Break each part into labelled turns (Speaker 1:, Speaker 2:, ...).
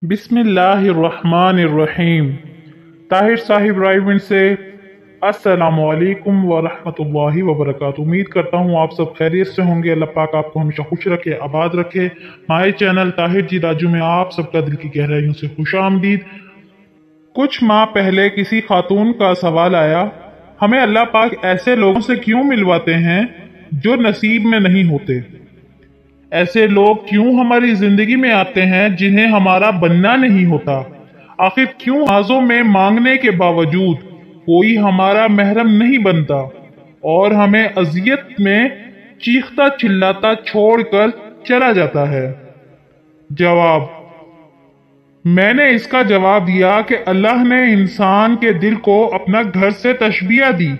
Speaker 1: बिस्मिल्लाहिर्रहमानिर्रहीम। ताहिर साहिब रायविंड से अस्सलामुअलैकुम वरहमतुल्लाहि वबरकातुहू। उम्मीद करता हूँ आप सब खैरियत से होंगे। अल्लाह पाक आपको हमेशा खुश रखे, आबाद रखे। माय चैनल ताहिर जी राजू में आप सबका दिल की गहराइयों से खुशामदीद। कुछ माह पहले किसी खातून का सवाल आया, हमें अल्लाह पाक ऐसे लोगों से क्यों मिलवाते हैं जो नसीब में नहीं होते? ऐसे लोग क्यों हमारी जिंदगी में आते हैं जिन्हें हमारा बनना नहीं होता? आखिर क्यों आज़ों में मांगने के बावजूद कोई हमारा महरम नहीं बनता और हमें अजियत में चीखता चिल्लाता छोड़कर चला जाता है? जवाब: मैंने इसका जवाब दिया कि अल्लाह ने इंसान के दिल को अपना घर से तशबीह दी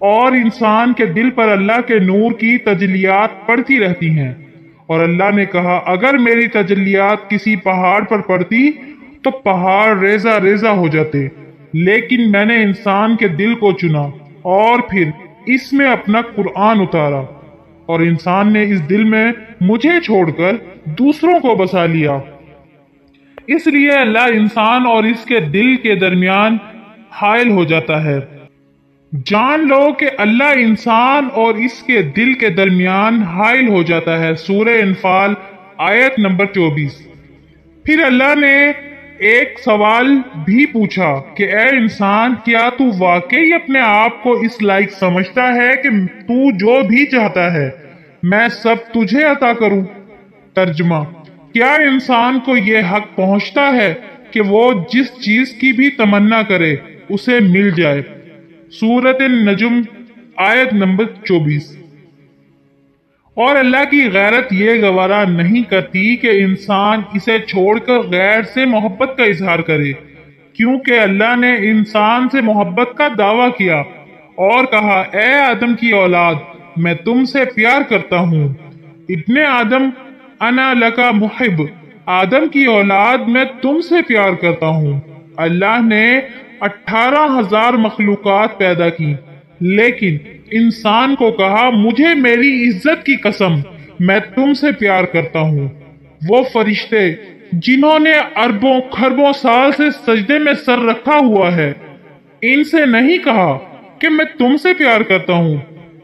Speaker 1: और इंसान के दिल पर अल्लाह के नूर की तजलियात पड़ती रहती हैं। और अल्लाह ने कहा, अगर मेरी तजलियात किसी पहाड़ पर पड़ती तो पहाड़ रेजा रेजा हो जाते, लेकिन मैंने इंसान के दिल को चुना और फिर इसमें अपना कुरान उतारा और इंसान ने इस दिल में मुझे छोड़कर दूसरों को बसा लिया। इसलिए अल्लाह इंसान और इसके दिल के दरमियान हायल हो जाता है। जान लो कि अल्लाह इंसान और इसके दिल के दरमियान हायल हो जाता है। सूरह इनफाल आयत नंबर 24। फिर अल्लाह ने एक सवाल भी पूछा कि ए इंसान, क्या तू वाकई अपने आप को इस लायक समझता है कि तू जो भी चाहता है मैं सब तुझे अता करूं? तर्जुमा: क्या इंसान को यह हक पहुंचता है कि वो जिस चीज की भी तमन्ना करे उसे मिल जाए? सूरत नजुम आयत नंबर 24। और अल्लाह की गैरत ये गवारा नहीं करती कि इंसान इसे छोड़कर गैर से मोहब्बत का इजहार करे, क्योंकि अल्लाह ने इंसान से मोहब्बत का दावा किया और कहा, ए आदम की औलाद, मैं तुमसे प्यार करता हूँ। इब्ने आदम अना लका मुहिब, आदम की औलाद मैं तुमसे प्यार करता हूँ। अल्लाह ने 18,000 मखलूकात पैदा की, लेकिन इंसान को कहा, मुझे मेरी इज्जत की कसम मैं तुमसे प्यार करता हूँ। वो फरिश्ते जिन्होंने अरबों खरबों साल से सजदे में सर रखा हुआ है, इनसे नहीं कहा कि मैं तुमसे प्यार करता हूँ।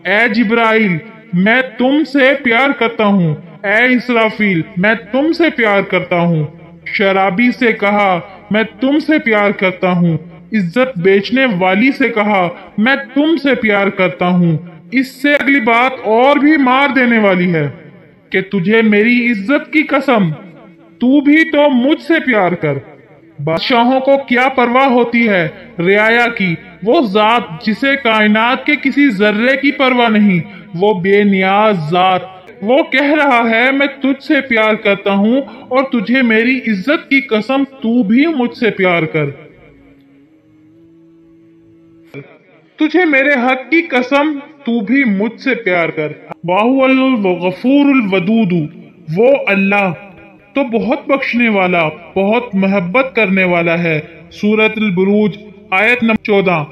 Speaker 1: ए जिब्राइल, मैं तुमसे प्यार करता हूँ। ए इसराफील, मैं तुमसे प्यार करता हूँ। शराबी से कहा, मैं तुमसे प्यार करता हूँ। इज्जत बेचने वाली से कहा, मैं तुमसे प्यार करता हूँ। इससे अगली बात और भी मार देने वाली है कि तुझे मेरी इज्जत की कसम, तू भी तो मुझसे प्यार कर। बादशाहों को क्या परवाह होती है रियाया की? वो जात जिसे कायनात के किसी जर्रे की परवाह नहीं, वो बेनियाज जात। वो कह रहा है, मैं तुझसे प्यार करता हूँ और तुझे मेरी इज्जत की कसम, तू भी मुझसे प्यार कर। तुझे मेरे हक की कसम, तू भी मुझसे प्यार कर। वाहुवल गफूरुल वदूदु, वो अल्लाह तो बहुत बख्शने वाला, बहुत मोहब्बत करने वाला है। सूरतुल बुरूज आयत नंबर 14।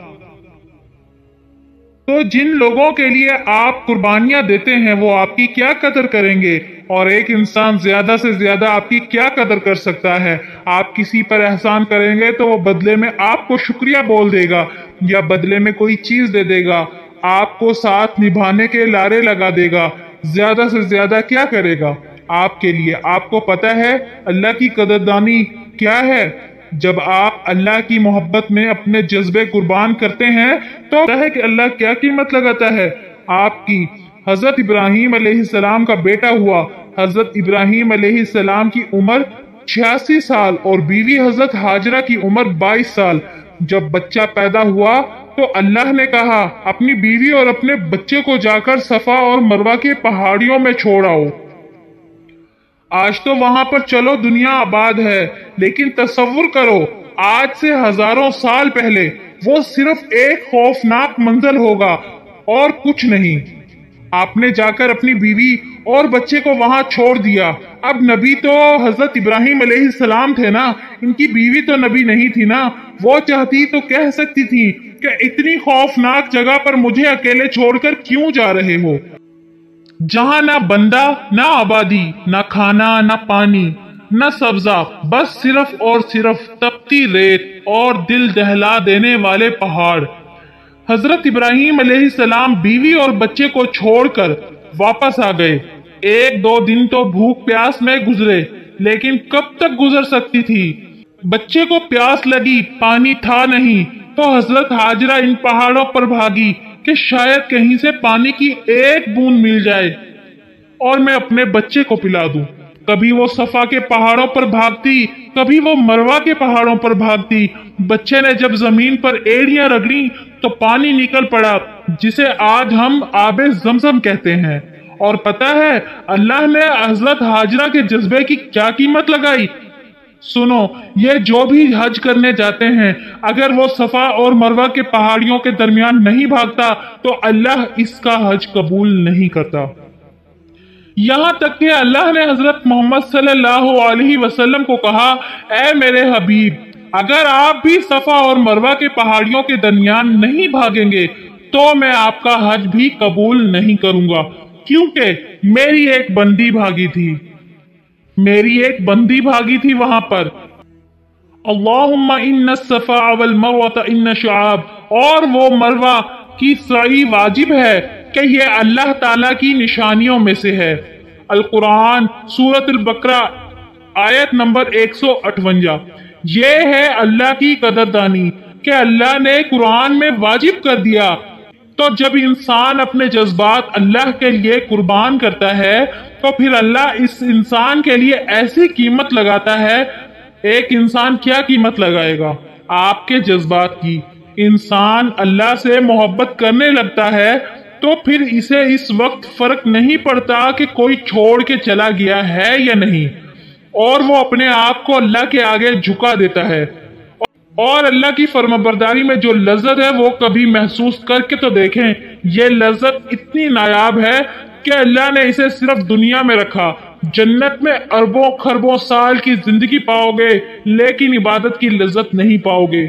Speaker 1: तो जिन लोगों के लिए आप कुर्बानियां देते हैं वो आपकी क्या कदर करेंगे? और एक इंसान ज्यादा से ज्यादा आपकी क्या कदर कर सकता है? आप किसी पर एहसान करेंगे तो वो बदले में आपको शुक्रिया बोल देगा या बदले में कोई चीज दे देगा, आपको साथ निभाने के लारे लगा देगा। ज्यादा से ज्यादा क्या करेगा आपके लिए? आपको पता है अल्लाह की कदरदानी क्या है? जब आप अल्लाह की मोहब्बत में अपने जज्बे कुर्बान करते हैं तो पता है कि अल्लाह क्या कीमत लगाता है आपकी। हजरत इब्राहिम अलैहिस्सलाम का बेटा हुआ। हजरत इब्राहिम अलैहिस्सलाम की उम्र 86 साल और बीवी हजरत हाजरा की उम्र 22 साल। जब बच्चा पैदा हुआ तो अल्लाह ने कहा, अपनी बीवी और अपने बच्चे को जाकर सफा और मरवा के पहाड़ियों में छोड़ आओ। आज तो वहां पर चलो दुनिया आबाद है, लेकिन तसव्वुर करो आज से हजारों साल पहले वो सिर्फ एक खौफनाक मंजर होगा और कुछ नहीं। आपने जाकर अपनी बीवी और बच्चे को वहां छोड़ दिया। अब नबी तो हजरत इब्राहिम अलैहिस्सलाम थे ना, इनकी बीवी तो नबी नहीं थी ना। वो चाहती तो कह सकती थी कि इतनी खौफनाक जगह पर मुझे अकेले छोड़कर क्यों जा रहे हो, जहां ना बंदा, ना आबादी, ना खाना, ना पानी, نہ سبزہ، بس صرف اور صرف تپتی ریت اور دل دہلا دینے والے پہاڑ۔ حضرت ابراہیم علیہ السلام بیوی اور بچے کو چھوڑ کر واپس آ گئے۔ ایک دو دن تو بھوک پیاس میں گزرے، لیکن کب تک گزر سکتی تھی؟ بچے کو پیاس لگی، پانی تھا نہیں، تو حضرت ہاجرہ ان پہاڑوں پر بھاگی کہ شاید کہیں سے پانی کی ایک بوند مل جائے اور میں اپنے بچے کو پلا دوں۔ کبھی وہ صفا کے پہاڑوں پر بھاگتی، کبھی وہ مروہ کے پہاڑوں پر بھاگتی۔ بچے نے جب زمین پر ایڑیاں رگڑی تو پانی نکل پڑا، جسے آج ہم آب زمزم کہتے ہیں۔ اور پتہ ہے اللہ نے حضرت ہاجرہ کے جذبے کی کیا قیمت لگائی؟ سنو، یہ جو بھی حج کرنے جاتے ہیں، اگر وہ صفا اور مروہ کے پہاڑیوں کے درمیان نہیں بھاگتا تو اللہ اس کا حج قبول نہیں کرتا۔ یہاں تک کہ اللہ نے حضرت محمد صلی اللہ علیہ وسلم کو کہا، اے میرے حبیب، اگر آپ بھی صفا اور مروہ کے پہاڑیوں کے درمیان نہیں بھاگیں گے تو میں آپ کا حج بھی قبول نہیں کروں گا، کیونکہ میری ایک بندی بھاگی تھی وہاں پر۔ اللہم ان الصفا والمروہ ان شعاب، اور وہ مروہ کی سعی واجب ہے کہ یہ اللہ تعالیٰ کی نشانیوں میں سے ہے۔ القرآن سورۃ البقرہ آیت نمبر 158۔ یہ ہے اللہ کی قدردانی کہ اللہ نے قرآن میں واجب کر دیا۔ تو جب انسان اپنے جذبات اللہ کے لیے قربان کرتا ہے تو پھر اللہ اس انسان کے لیے ایسی قیمت لگاتا ہے۔ ایک انسان کیا قیمت لگائے گا؟ آپ کے جذبات کی۔ انسان اللہ سے محبت کرنے لگتا ہے تو پھر اسے اس وقت فرق نہیں پڑتا کہ کوئی چھوڑ کے چلا گیا ہے یا نہیں، اور وہ اپنے آپ کو اللہ کے آگے جھکا دیتا ہے۔ اور اللہ کی فرمانبرداری میں جو لذت ہے وہ کبھی محسوس کر کے تو دیکھیں۔ یہ لذت اتنی نایاب ہے کہ اللہ نے اسے صرف دنیا میں رکھا۔ جنت میں اربوں خربوں سال کی زندگی پاؤ گے، لیکن عبادت کی لذت نہیں پاؤ گے۔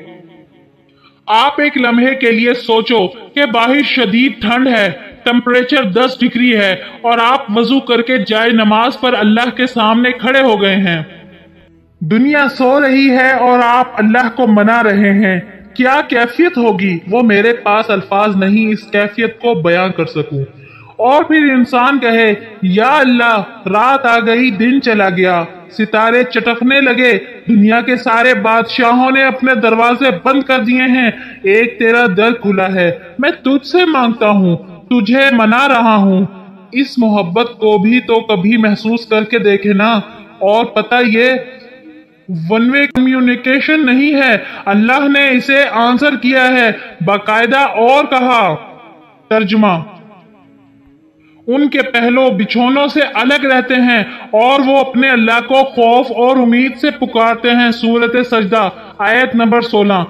Speaker 1: آپ ایک لمحے کے لیے سوچو کہ باہر شدید ٹھنڈ ہے، ٹمپریچر 10 ڈگری ہے، اور آپ وضو کر کے جائے نماز پر اللہ کے سامنے کھڑے ہو گئے ہیں۔ دنیا سو رہی ہے اور آپ اللہ کو منا رہے ہیں، کیا کیفیت ہوگی؟ وہ میرے پاس الفاظ نہیں اس کیفیت کو بیان کر سکوں۔ اور پھر انسان کہے، یا اللہ، رات آ گئی، دن چلا گیا، ستارے چٹکنے لگے، دنیا کے سارے بادشاہوں نے اپنے دروازے بند کر دیے ہیں، ایک تیرا در کھلا ہے، میں تجھ سے مانگتا ہوں، تجھے منا رہا ہوں۔ اس محبت کو بھی تو کبھی محسوس کر کے دیکھے نا۔ اور پتہ یہ ون وے کمیونیکیشن نہیں ہے، اللہ نے اسے آنسر کیا ہے باقاعدہ، اور کہا، ترجمہ، ان کے پہلو بچھونوں سے الگ رہتے ہیں اور وہ اپنے اللہ کو خوف اور امید سے پکارتے ہیں۔ سورۃ سجدہ آیت نمبر 16۔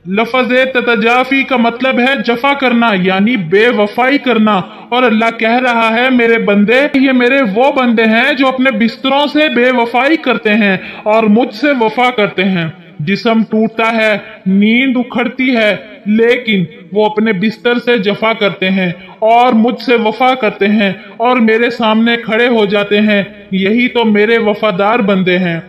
Speaker 1: لفظ تتجافی کا مطلب ہے جفا کرنا، یعنی بے وفائی کرنا، اور اللہ کہہ رہا ہے، میرے بندے، یہ میرے وہ بندے ہیں جو اپنے بستروں سے بے وفائی کرتے ہیں اور مجھ سے وفا کرتے ہیں۔ جسم ٹوٹتا ہے، نیند اکھڑتی ہے، لیکن وہ اپنے بستر سے جفا کرتے ہیں اور مجھ سے وفا کرتے ہیں اور میرے سامنے کھڑے ہو جاتے ہیں۔ یہی تو میرے وفادار بندے ہیں۔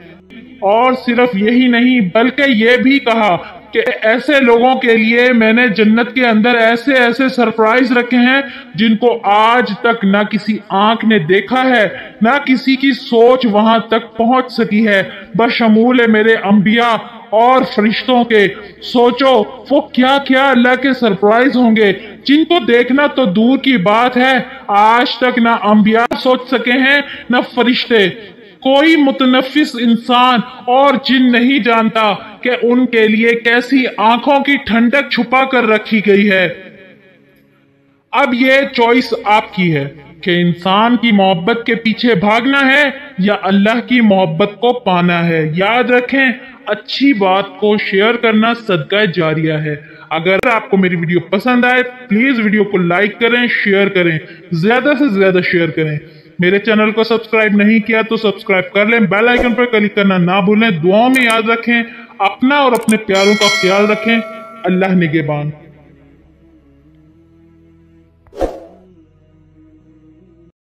Speaker 1: اور صرف یہی نہیں، بلکہ یہ بھی کہا کہ ایسے لوگوں کے لیے میں نے جنت کے اندر ایسے ایسے سرپرائز رکھے ہیں جن کو آج تک نہ کسی آنکھ نے دیکھا ہے، نہ کسی کی سوچ وہاں تک پہنچ سکی ہے، بشمول میرے انبیاء اور فرشتوں کے۔ سوچو وہ کیا کیا اللہ کے سرپرائز ہوں گے جن کو دیکھنا تو دور کی بات ہے، آج تک نہ انبیاء سوچ سکے ہیں نہ فرشتے۔ کوئی متنفس انسان اور جن نہیں جانتا کہ ان کے لیے کیسی آنکھوں کی ٹھنڈک چھپا کر رکھی گئی ہے۔ اب یہ چوائس آپ کی ہے کہ انسان کی محبت کے پیچھے بھاگنا ہے یا اللہ کی محبت کو پانا ہے۔ یاد رکھیں، اچھی بات کو شیئر کرنا صدقہ جاریہ ہے۔ اگر آپ کو میری ویڈیو پسند آئے پلیز ویڈیو کو لائک کریں، شیئر کریں، زیادہ سے زیادہ شیئر کریں۔ میرے چینل کو سبسکرائب نہیں کیا تو سبسکرائب کر لیں، بیل آئیکن پر کلک کرنا نہ بھولیں۔ دعاؤں میں یاد رکھیں، اپنا اور اپنے پیاروں کا خیال رکھیں۔ اللہ نگہبان۔